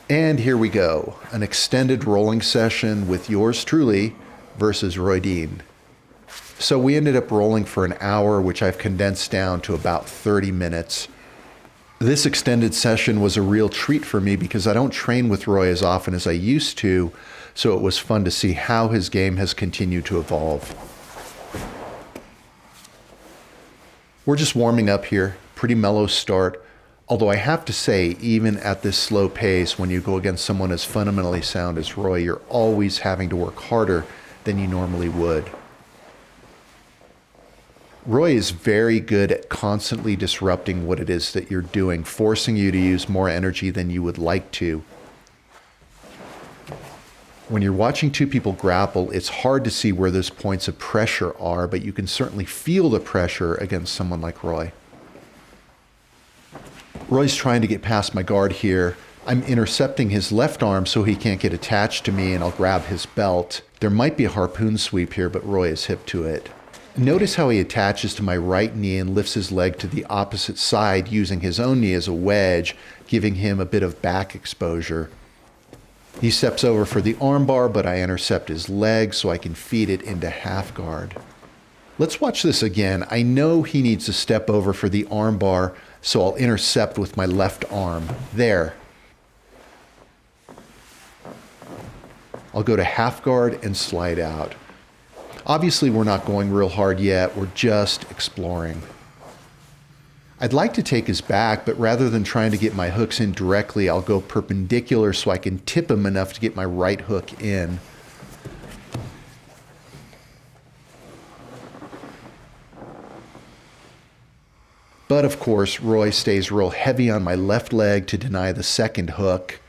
And here we go, an extended rolling session with yours truly versus Roy Dean. So we ended up rolling for an hour, which I've condensed down to about 30 minutes. This extended session was a real treat for me because I don't train with Roy as often as I used to, so it was fun to see how his game has continued to evolve. We're just warming up here, pretty mellow start. Although I have to say, even at this slow pace, when you go against someone as fundamentally sound as Roy, you're always having to work harder than you normally would. Roy is very good at constantly disrupting what it is that you're doing, forcing you to use more energy than you would like to. When you're watching two people grapple, it's hard to see where those points of pressure are, but you can certainly feel the pressure against someone like Roy. Roy's trying to get past my guard here. I'm intercepting his left arm so he can't get attached to me, and I'll grab his belt. There might be a harpoon sweep here, but Roy is hip to it. Notice how he attaches to my right knee and lifts his leg to the opposite side, using his own knee as a wedge, giving him a bit of back exposure. He steps over for the armbar, but I intercept his leg so I can feed it into half guard. Let's watch this again. I know he needs to step over for the armbar, so I'll intercept with my left arm. There. I'll go to half guard and slide out. Obviously, we're not going real hard yet. We're just exploring. I'd like to take his back, but rather than trying to get my hooks in directly, I'll go perpendicular so I can tip him enough to get my right hook in. But of course, Roy stays real heavy on my left leg to deny the second hook.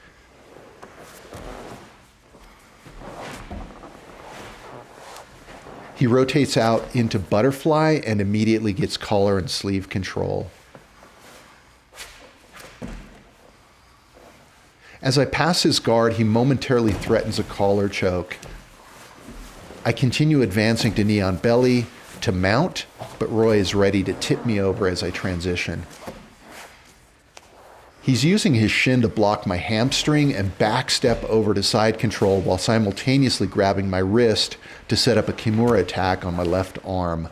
He rotates out into butterfly and immediately gets collar and sleeve control. As I pass his guard, he momentarily threatens a collar choke. I continue advancing to knee on belly to mount, but Roy is ready to tip me over as I transition. He's using his shin to block my hamstring and backstep over to side control while simultaneously grabbing my wrist to set up a Kimura attack on my left arm.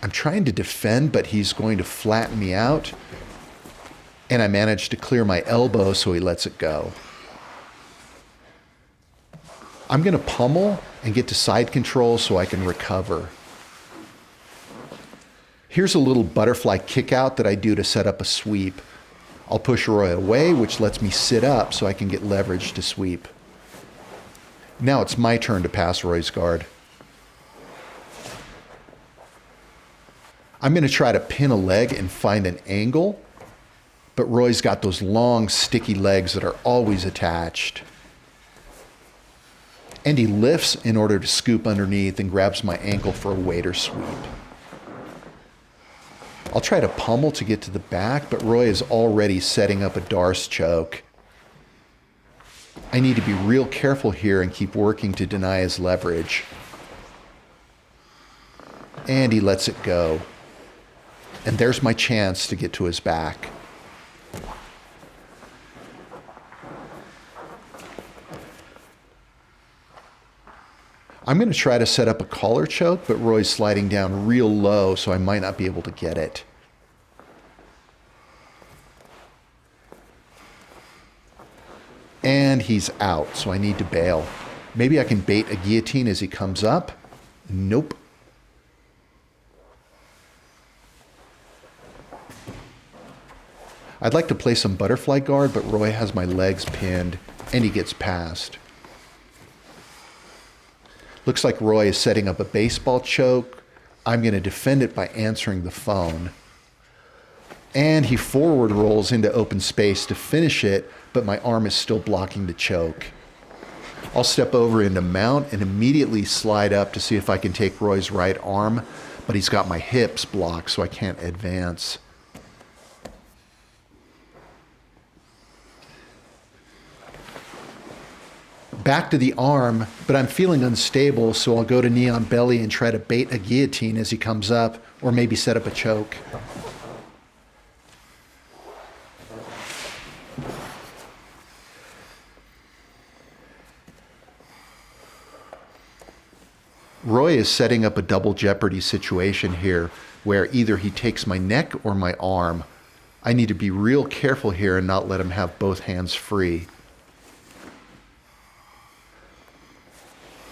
I'm trying to defend, but he's going to flatten me out, and I manage to clear my elbow so he lets it go. I'm going to pummel and get to side control so I can recover. Here's a little butterfly kick out that I do to set up a sweep. I'll push Roy away, which lets me sit up so I can get leverage to sweep. Now it's my turn to pass Roy's guard. I'm going to try to pin a leg and find an angle, but Roy's got those long, sticky legs that are always attached. And he lifts in order to scoop underneath and grabs my ankle for a waiter sweep. I'll try to pummel to get to the back, but Roy is already setting up a Darce choke. I need to be real careful here and keep working to deny his leverage. And he lets it go. And there's my chance to get to his back. I'm going to try to set up a collar choke, but Roy's sliding down real low, so I might not be able to get it. And he's out, so I need to bail. Maybe I can bait a guillotine as he comes up. Nope. I'd like to play some butterfly guard, but Roy has my legs pinned, and he gets past. Looks like Roy is setting up a baseball choke. I'm going to defend it by answering the phone. And he forward rolls into open space to finish it, but my arm is still blocking the choke. I'll step over into mount and immediately slide up to see if I can take Roy's right arm, but he's got my hips blocked, so I can't advance. Back to the arm, but I'm feeling unstable, so I'll go to knee on belly and try to bait a guillotine as he comes up, or maybe set up a choke. Roy is setting up a double jeopardy situation here where either he takes my neck or my arm. I need to be real careful here and not let him have both hands free.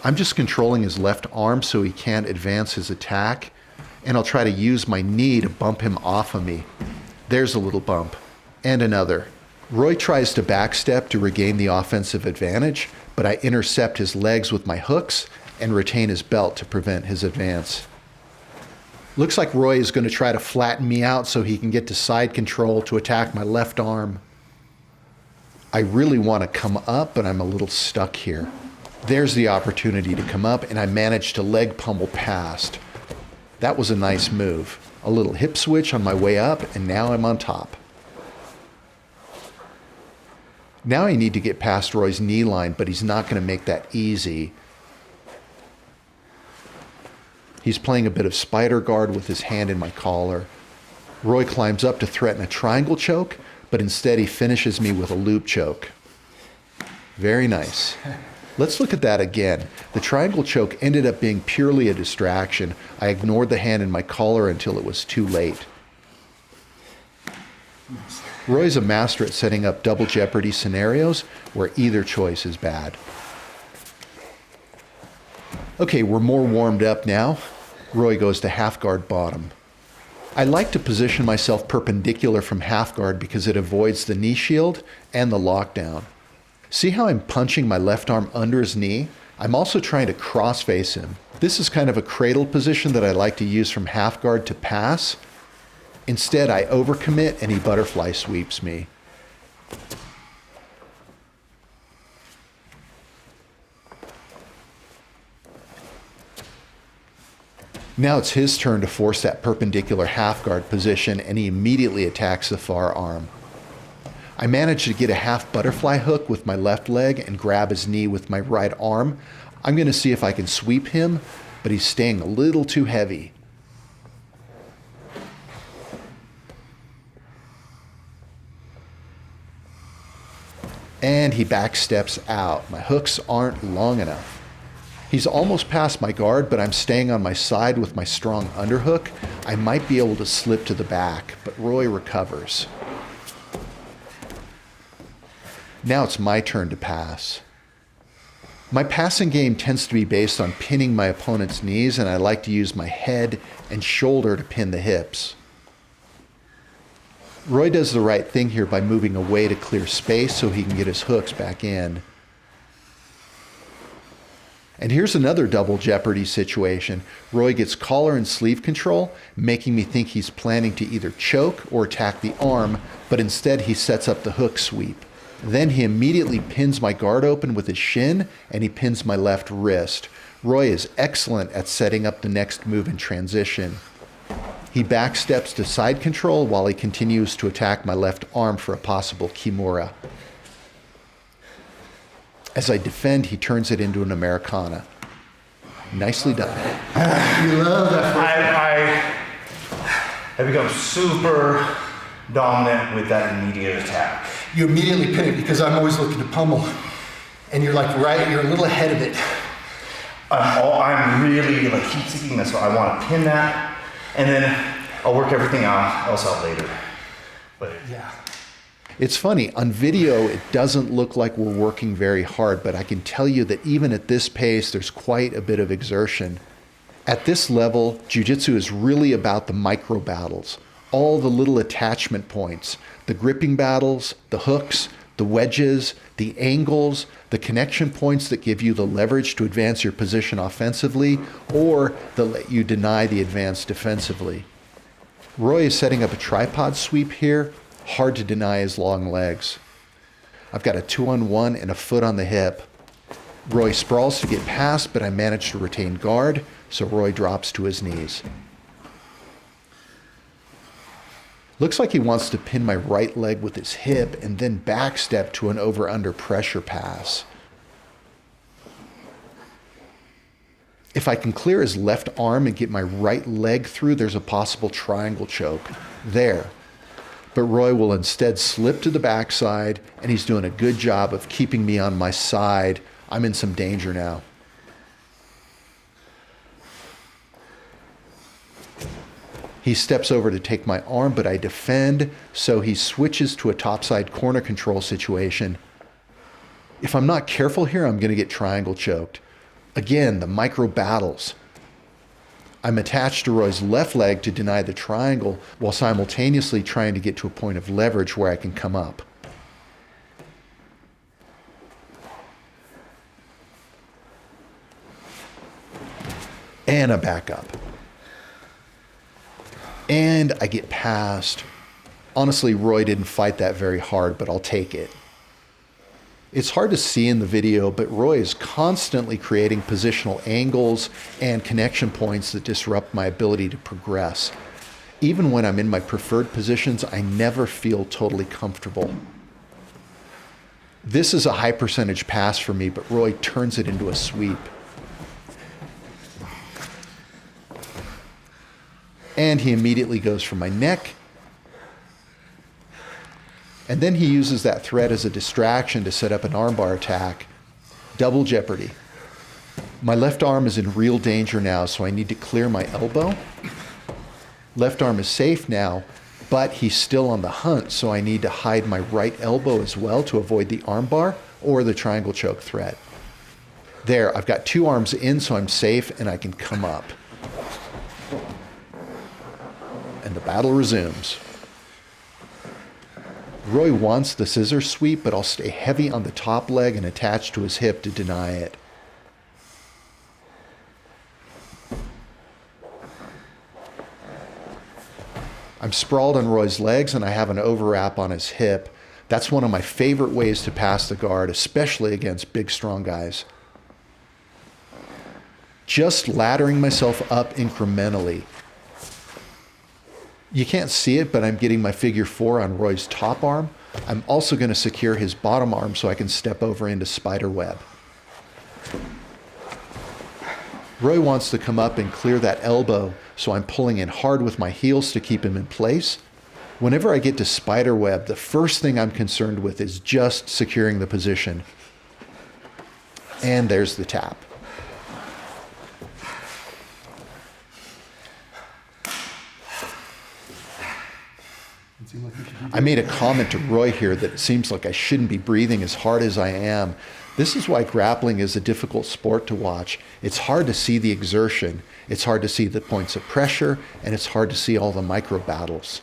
I'm just controlling his left arm so he can't advance his attack, and I'll try to use my knee to bump him off of me. There's a little bump. And another. Roy tries to backstep to regain the offensive advantage, but I intercept his legs with my hooks and retain his belt to prevent his advance. Looks like Roy is going to try to flatten me out so he can get to side control to attack my left arm. I really want to come up, but I'm a little stuck here. There's the opportunity to come up, and I managed to leg pummel past. That was a nice move. A little hip switch on my way up, and now I'm on top. Now I need to get past Roy's knee line, but he's not going to make that easy. He's playing a bit of spider guard with his hand in my collar. Roy climbs up to threaten a triangle choke, but instead he finishes me with a loop choke. Very nice. Let's look at that again. The triangle choke ended up being purely a distraction. I ignored the hand in my collar until it was too late. Roy's a master at setting up double jeopardy scenarios where either choice is bad. Okay, we're more warmed up now. Roy goes to half guard bottom. I like to position myself perpendicular from half guard because it avoids the knee shield and the lockdown. See how I'm punching my left arm under his knee? I'm also trying to cross face him. This is kind of a cradle position that I like to use from half guard to pass. Instead, I overcommit and he butterfly sweeps me. Now it's his turn to force that perpendicular half guard position, and he immediately attacks the far arm. I manage to get a half butterfly hook with my left leg and grab his knee with my right arm. I'm going to see if I can sweep him, but he's staying a little too heavy. And he backsteps out. My hooks aren't long enough. He's almost past my guard, but I'm staying on my side with my strong underhook. I might be able to slip to the back, but Roy recovers. Now it's my turn to pass. My passing game tends to be based on pinning my opponent's knees, and I like to use my head and shoulder to pin the hips. Roy does the right thing here by moving away to clear space so he can get his hooks back in. And here's another double jeopardy situation. Roy gets collar and sleeve control, making me think he's planning to either choke or attack the arm, but instead he sets up the hook sweep. Then he immediately pins my guard open with his shin, and he pins my left wrist. Roy is excellent at setting up the next move in transition. He backsteps to side control while he continues to attack my left arm for a possible kimura. As I defend, he turns it into an Americana. Nicely done. You love that. I become super dominant with that immediate attack. You immediately pin it because I'm always looking to pummel, and you're like you're a little ahead of it. I'm really like heat seeking this, so I want to pin that, and then I'll work everything else out later. But Yeah. It's funny, on video it doesn't look like we're working very hard, but I can tell you that even at this pace there's quite a bit of exertion. At this level, jiu-jitsu is really about the micro battles, all the little attachment points, the gripping battles, the hooks, the wedges, the angles, the connection points that give you the leverage to advance your position offensively or that let you deny the advance defensively. Roy is setting up a tripod sweep here. Hard to deny his long legs. I've got a 2-on-1 and a foot on the hip. Roy sprawls to get past, but I manage to retain guard, so Roy drops to his knees. Looks like he wants to pin my right leg with his hip and then backstep to an over-under pressure pass. If I can clear his left arm and get my right leg through, there's a possible triangle choke. There. But Roy will instead slip to the backside, and he's doing a good job of keeping me on my side. I'm in some danger now. He steps over to take my arm, but I defend, so he switches to a topside corner control situation. If I'm not careful here, I'm going to get triangle choked. Again, the micro battles. I'm attached to Roy's left leg to deny the triangle while simultaneously trying to get to a point of leverage where I can come up. And I back up. And I get past. Honestly, Roy didn't fight that very hard, but I'll take it. It's hard to see in the video, but Roy is constantly creating positional angles and connection points that disrupt my ability to progress. Even when I'm in my preferred positions, I never feel totally comfortable. This is a high percentage pass for me, but Roy turns it into a sweep. And he immediately goes for my neck. And then he uses that threat as a distraction to set up an armbar attack. Double jeopardy. My left arm is in real danger now, so I need to clear my elbow. Left arm is safe now, but he's still on the hunt, so I need to hide my right elbow as well to avoid the armbar or the triangle choke threat. There, I've got two arms in, so I'm safe and I can come up. And the battle resumes. Roy wants the scissor sweep, but I'll stay heavy on the top leg and attach to his hip to deny it. I'm sprawled on Roy's legs and I have an overwrap on his hip. That's one of my favorite ways to pass the guard, especially against big, strong guys. Just laddering myself up incrementally. You can't see it, but I'm getting my figure four on Roy's top arm. I'm also going to secure his bottom arm so I can step over into spider web. Roy wants to come up and clear that elbow, so I'm pulling in hard with my heels to keep him in place. Whenever I get to spider web, the first thing I'm concerned with is just securing the position. And there's the tap. I made a comment to Roy here that it seems like I shouldn't be breathing as hard as I am. This is why grappling is a difficult sport to watch. It's hard to see the exertion, it's hard to see the points of pressure, and it's hard to see all the micro battles.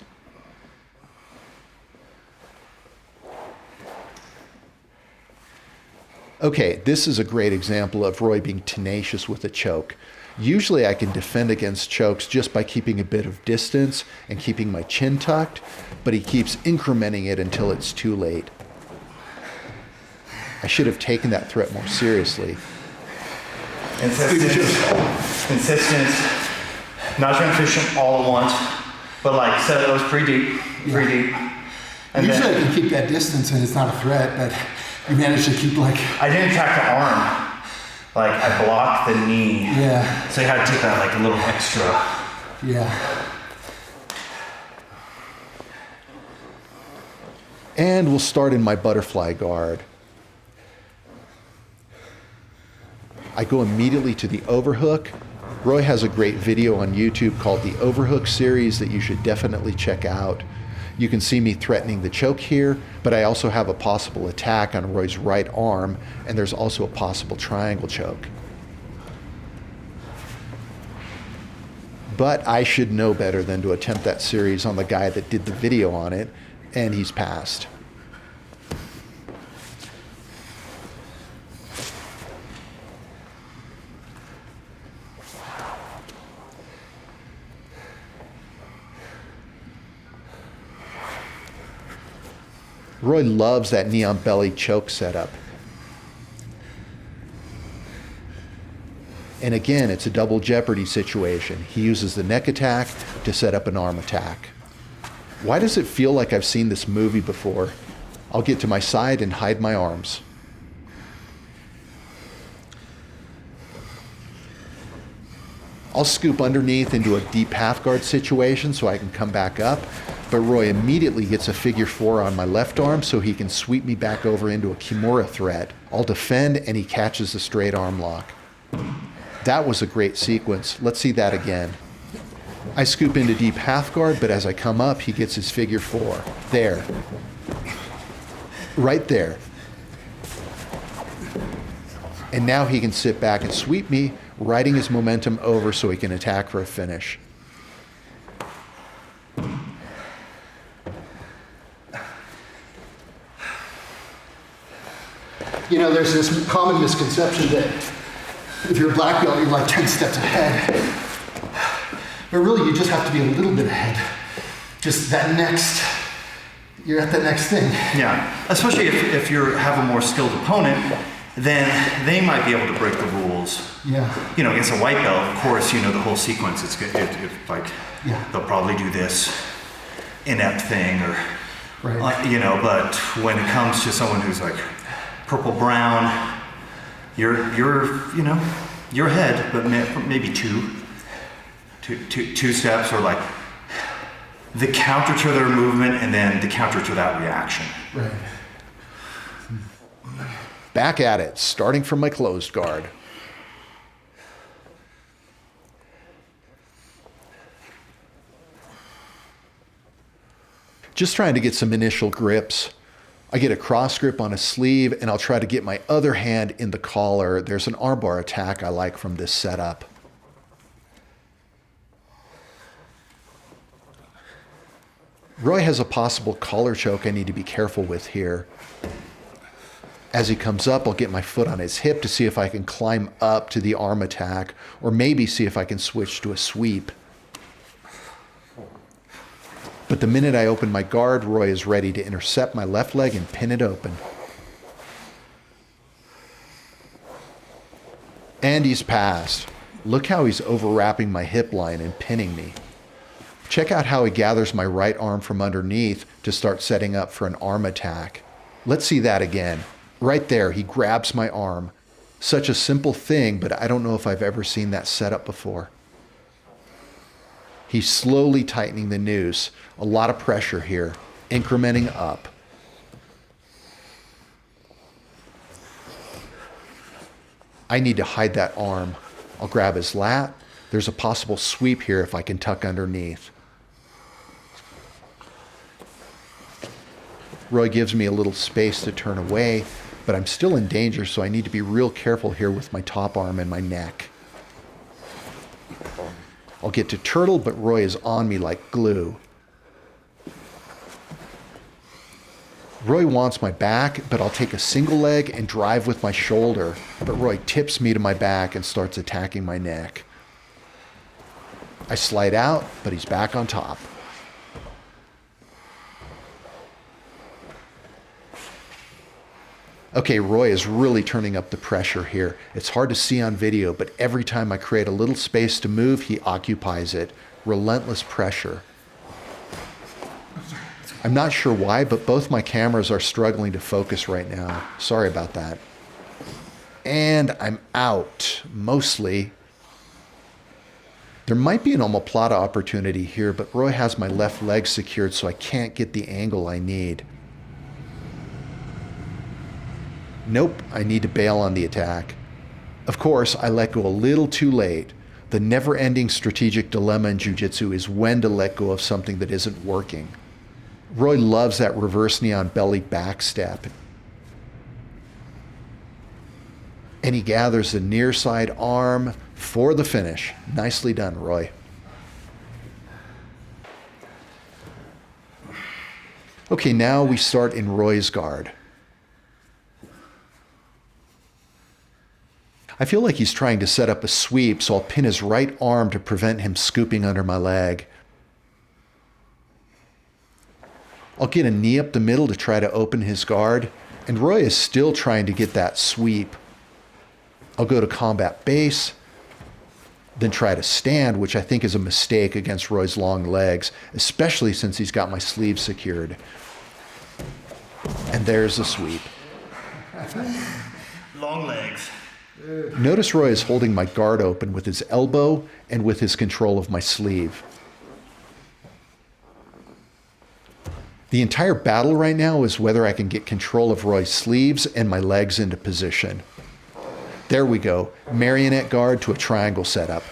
Okay, this is a great example of Roy being tenacious with a choke. Usually I can defend against chokes just by keeping a bit of distance and keeping my chin tucked, but he keeps incrementing it until it's too late. I should have taken that threat more seriously. Consistent, not trying to fish them all at once, but like said, it was pretty deep, pretty deep. And usually then, I can keep that distance and it's not a threat, but you managed to keep like... I didn't attack the arm. Like I blocked the knee. Yeah. So you had to take that like a little extra. Yeah. And we'll start in my butterfly guard. I go immediately to the overhook. Roy has a great video on YouTube called the Overhook series that you should definitely check out. You can see me threatening the choke here, but I also have a possible attack on Roy's right arm, and there's also a possible triangle choke. But I should know better than to attempt that series on the guy that did the video on it, and he's passed. Roy loves that knee on belly choke setup. And again, it's a double jeopardy situation. He uses the neck attack to set up an arm attack. Why does it feel like I've seen this movie before? I'll get to my side and hide my arms. I'll scoop underneath into a deep half guard situation so I can come back up, but Roy immediately gets a figure four on my left arm so he can sweep me back over into a Kimura threat. I'll defend and he catches the straight arm lock. That was a great sequence. Let's see that again. I scoop into deep half guard, but as I come up, he gets his figure 4. There. Right there. And now he can sit back and sweep me, riding his momentum over so he can attack for a finish. You know, there's this common misconception that if you're a black belt, you're like 10 steps ahead. But really, you just have to be a little bit ahead. Just that next, you're at the next thing. Yeah, especially if you have a more skilled opponent, then they might be able to break the rules. Yeah. You know, against a white belt, of course, you know the whole sequence. It's like, Yeah. they'll probably do this inept thing or, Right. you know, but when it comes to someone who's like purple brown, you're ahead, but maybe two steps, or like the counter to their movement and then the counter to that reaction. Right. Back at it, starting from my closed guard. Just trying to get some initial grips. I get a cross grip on a sleeve, and I'll try to get my other hand in the collar. There's an armbar attack I like from this setup. Roy has a possible collar choke I need to be careful with here. As he comes up, I'll get my foot on his hip to see if I can climb up to the arm attack, or maybe see if I can switch to a sweep. But the minute I open my guard, Roy is ready to intercept my left leg and pin it open. And he's passed. Look how he's overwrapping my hip line and pinning me. Check out how he gathers my right arm from underneath to start setting up for an arm attack. Let's see that again. Right there, he grabs my arm. Such a simple thing, but I don't know if I've ever seen that set up before. He's slowly tightening the noose. A lot of pressure here, incrementing up. I need to hide that arm. I'll grab his lat. There's a possible sweep here if I can tuck underneath. Roy gives me a little space to turn away, but I'm still in danger, so I need to be real careful here with my top arm and my neck. I'll get to turtle, but Roy is on me like glue. Roy wants my back, but I'll take a single leg and drive with my shoulder, but Roy tips me to my back and starts attacking my neck. I slide out, but he's back on top. Okay, Roy is really turning up the pressure here. It's hard to see on video, but every time I create a little space to move, he occupies it. Relentless pressure. I'm not sure why, but both my cameras are struggling to focus right now. Sorry about that. And I'm out, mostly. There might be an omoplata opportunity here, but Roy has my left leg secured, so I can't get the angle I need. Nope, I need to bail on the attack. Of course, I let go a little too late. The never-ending strategic dilemma in jiu-jitsu is when to let go of something that isn't working. Roy loves that reverse knee on belly back step. And he gathers the near side arm for the finish. Nicely done, Roy. Okay, now we start in Roy's guard. I feel like he's trying to set up a sweep, so I'll pin his right arm to prevent him scooping under my leg. I'll get a knee up the middle to try to open his guard, and Roy is still trying to get that sweep. I'll go to combat base, then try to stand, which I think is a mistake against Roy's long legs, especially since he's got my sleeve secured. And there's the sweep. Long legs. Notice Roy is holding my guard open with his elbow and with his control of my sleeve. The entire battle right now is whether I can get control of Roy's sleeves and my legs into position. There we go, marionette guard to a triangle setup.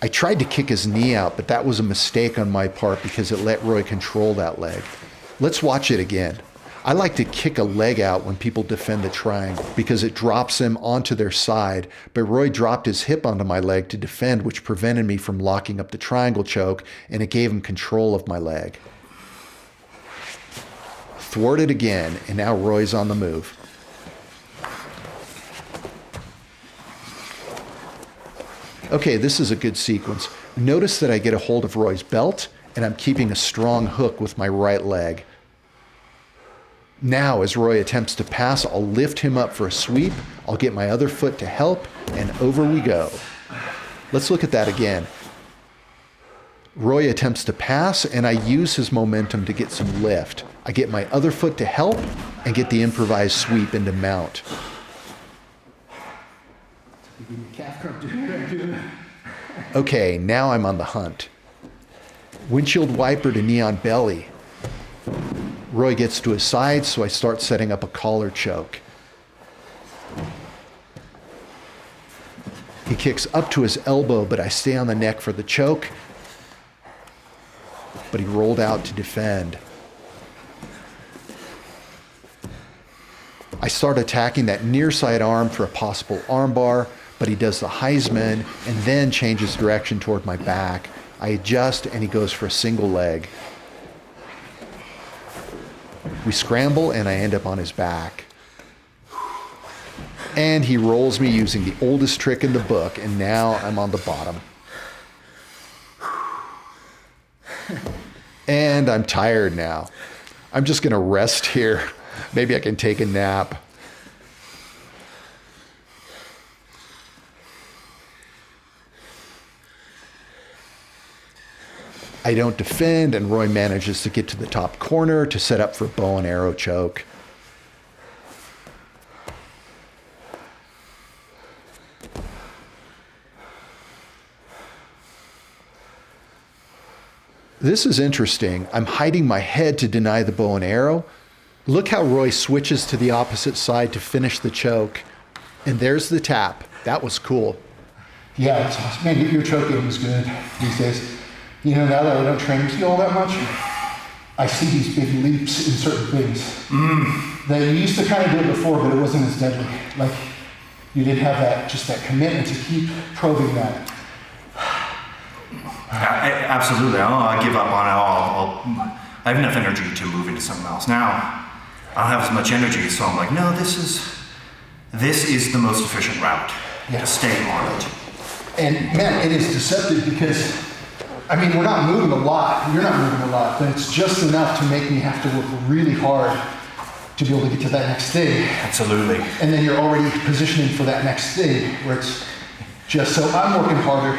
I tried to kick his knee out, but that was a mistake on my part because it let Roy control that leg. Let's watch it again. I like to kick a leg out when people defend the triangle because it drops them onto their side, but Roy dropped his hip onto my leg to defend, which prevented me from locking up the triangle choke, and it gave him control of my leg. Thwarted again, and now Roy's on the move. Okay, this is a good sequence. Notice that I get a hold of Roy's belt, and I'm keeping a strong hook with my right leg. Now, as Roy attempts to pass, I'll lift him up for a sweep, I'll get my other foot to help, and over we go. Let's look at that again. Roy attempts to pass, and I use his momentum to get some lift. I get my other foot to help, and get the improvised sweep into mount. Okay, now I'm on the hunt. Windshield wiper to knee on belly. Roy gets to his side, so I start setting up a collar choke. He kicks up to his elbow, but I stay on the neck for the choke. But he rolled out to defend. I start attacking that near side arm for a possible armbar, but he does the Heisman and then changes direction toward my back. I adjust and he goes for a single leg. We scramble and I end up on his back. And he rolls me using the oldest trick in the book, and now I'm on the bottom. And I'm tired now. I'm just gonna rest here. Maybe I can take a nap. I don't defend, and Roy manages to get to the top corner to set up for bow and arrow choke. This is interesting. I'm hiding my head to deny the bow and arrow. Look how Roy switches to the opposite side to finish the choke. And there's the tap. That was cool. Yeah, it's awesome. Man, your choke game is good these days. You know, now that I don't train with you all that much, I see these big leaps in certain things. That you used to kind of do it before, but it wasn't as deadly. Like, you didn't have that, just that commitment to keep probing that. Absolutely. I'll give up on it. I have enough energy to move into something else. Now, I don't have as much energy, so I'm like, no, this is the most efficient route. Yeah. To stay on it. And man, it is deceptive because, I mean, we're not moving a lot. You're not moving a lot, but it's just enough to make me have to work really hard to be able to get to that next thing. Absolutely. And then you're already positioning for that next thing where it's just, so I'm working harder.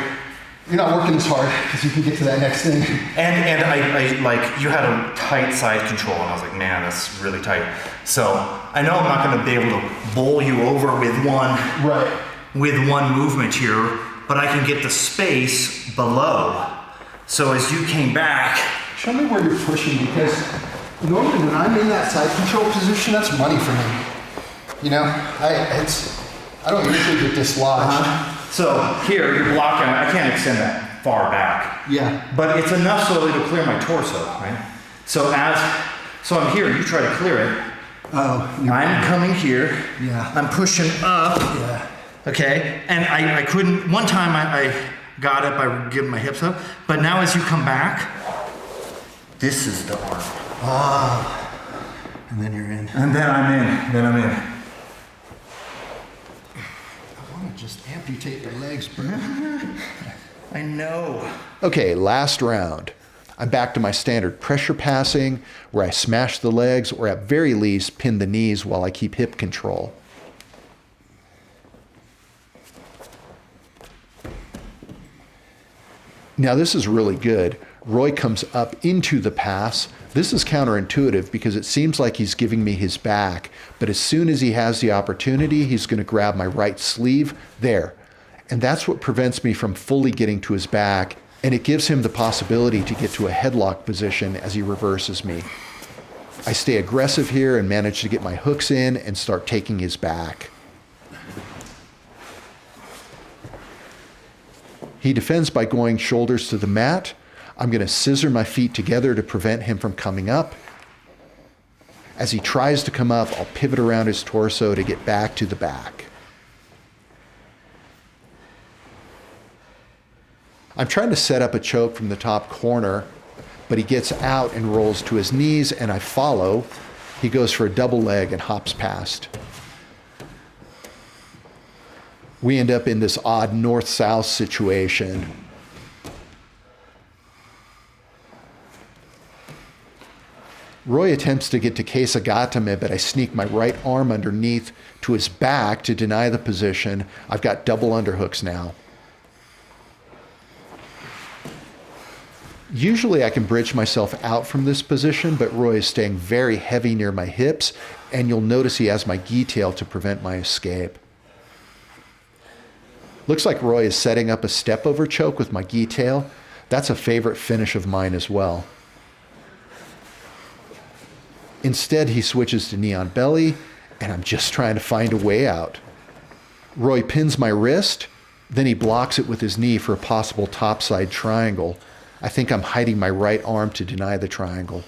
You're not working as hard because you can get to that next thing. And I like, you had a tight side control, and I was like, man, that's really tight. So I know I'm not going to be able to bowl you over with one movement here, but I can get the space below. So as you came back, show me where you're pushing, because normally when I'm in that side control position, that's money for me. You know, I don't usually get dislodged. So here, you're blocking, I can't extend that far back. Yeah. But it's enough so it'll clear my torso, right? So I'm here, you try to clear it. Oh. I'm coming here. Yeah. I'm pushing up. Yeah. Okay, and I couldn't, one time I got it by giving my hips up, but now as you come back, this is the arm. Ah. And then you're in. And then I'm in. Just amputate your legs, bro. I know. Okay, last round. I'm back to my standard pressure passing, where I smash the legs, or at very least pin the knees while I keep hip control. Now this is really good. Roy comes up into the pass. This is counterintuitive because it seems like he's giving me his back, but as soon as he has the opportunity, he's going to grab my right sleeve there. And that's what prevents me from fully getting to his back, and it gives him the possibility to get to a headlock position as he reverses me. I stay aggressive here and manage to get my hooks in and start taking his back. He defends by going shoulders to the mat. I'm going to scissor my feet together to prevent him from coming up. As he tries to come up, I'll pivot around his torso to get back to the back. I'm trying to set up a choke from the top corner, but he gets out and rolls to his knees, and I follow. He goes for a double leg and hops past. We end up in this odd north-south situation. Roy attempts to get to Kesagatame, but I sneak my right arm underneath to his back to deny the position. I've got double underhooks now. Usually I can bridge myself out from this position, but Roy is staying very heavy near my hips, and you'll notice he has my gi tail to prevent my escape. Looks like Roy is setting up a step over choke with my gi tail. That's a favorite finish of mine as well. Instead, he switches to knee on belly, and I'm just trying to find a way out. Roy pins my wrist, then he blocks it with his knee for a possible topside triangle. I think I'm hiding my right arm to deny the triangle.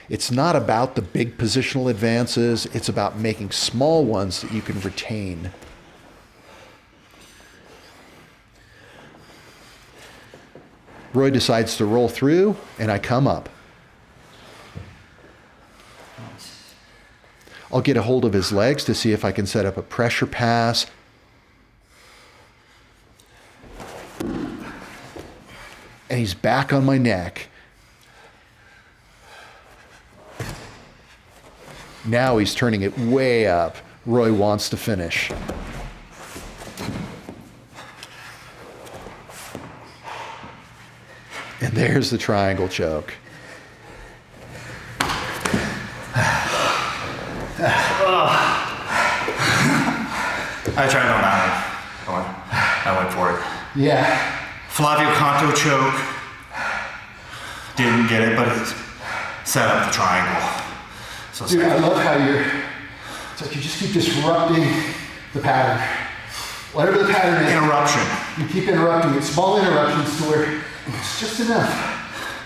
It's not about the big positional advances, it's about making small ones that you can retain. Roy decides to roll through, and I come up. I'll get a hold of his legs to see if I can set up a pressure pass. And he's back on my neck. Now he's turning it way up. Roy wants to finish. And there's the triangle choke. I tried on that one. I went for it. Yeah. Flavio Canto choke. Didn't get it, but it set up the triangle. So Dude, I love how it's like you just keep disrupting the pattern. Whatever the pattern is. Interruption. You keep interrupting it. Small interruptions to where it's just enough.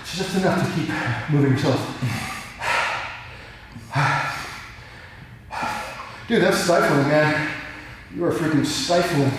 It's just enough to keep moving yourself. Dude, that's stifling, man. You are freaking stifling.